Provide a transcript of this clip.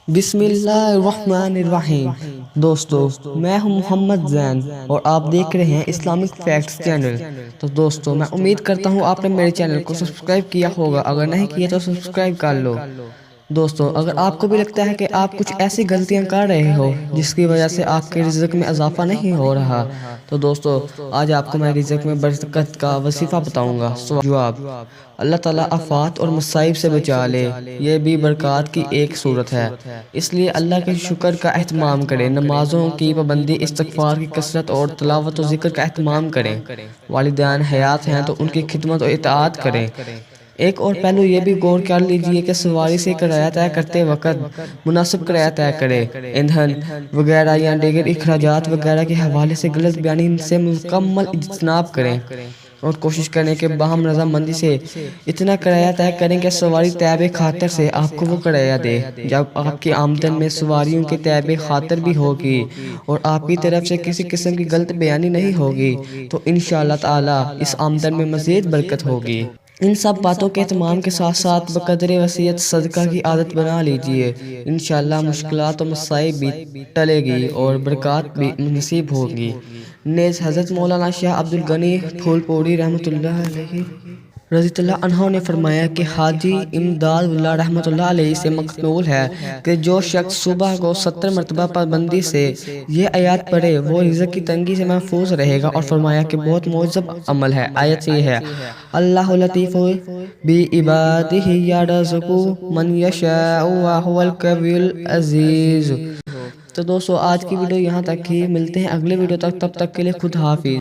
بسم اللہ الرحمن الرحیم۔ دوستو، میں ہوں محمد زین اور آپ دیکھ رہے ہیں اسلامک فیکٹس چینل۔ تو دوستو، میں امید کرتا ہوں آپ نے میرے چینل کو سبسکرائب کیا ہوگا، اگر نہیں کیا تو سبسکرائب کر لو۔ دوستو، اگر آپ کو بھی لگتا ہے کہ آپ کچھ ایسی غلطیاں کر رہے ہو جس کی وجہ سے آپ کے رزق میں اضافہ نہیں ہو رہا، تو دوستو آج آپ کو میں رزق میں برکت کا وظیفہ بتاؤں گا۔ جواب: اللہ تعالیٰ آفات اور مصائب سے بچا لے، یہ بھی برکات کی ایک صورت ہے۔ اس لیے اللہ کے شکر کا اہتمام کریں، نمازوں کی پابندی، استغفار کی کثرت اور تلاوت و ذکر کا اہتمام کریں۔ والدین حیات ہیں تو ان کی خدمت و اطاعت کریں۔ ایک اور پہلو یہ بھی غور کر لیجئے کہ سواری سے کرایہ طے کرتے وقت مناسب کرایہ طے کریں۔ ایندھن وغیرہ یا دیگر اخراجات وغیرہ کے حوالے سے غلط بیانی سے مکمل اجتناب کریں اور کوشش کریں کہ باہم رضامندی سے اتنا کرایہ طے کریں کہ سواری طیب خاطر سے آپ کو وہ کرایہ دے۔ جب آپ کی آمدن میں سواریوں کی طیب خاطر بھی ہوگی اور آپ کی طرف سے کسی قسم کی غلط بیانی نہیں ہوگی تو انشاءاللہ تعالی اس آمدن میں مزید برکت ہوگی۔ ان سب باتوں کے اہتمام کے ساتھ ساتھ بقدر وسعت صدقہ کی عادت بنا لیجئے، انشاءاللہ مشکلات و مصائب بھی ٹلے گی اور برکات بھی نصیب ہوگی۔ نیز حضرت مولانا شاہ عبد الغنی پھول پوری رحمۃ اللہ علیہ رضی اللہ عنہ نے فرمایا کہ حاجی امداد اللہ رحمۃ اللہ علیہ سے مقبول ہے کہ جو شخص صبح کو 70 مرتبہ پابندی سے یہ آیات پڑھے وہ رزق کی تنگی سے محفوظ رہے گا، اور فرمایا کہ بہت معجزہ عمل ہے۔ آیت یہ ہے: اللہ لطیف بعبادہ یرزق من یشاء وہو القوی العزیز۔ تو دوستو، آج کی ویڈیو یہاں تک ہی، ملتے ہیں اگلے ویڈیو تک، تب تک کے لیے خدا حافظ۔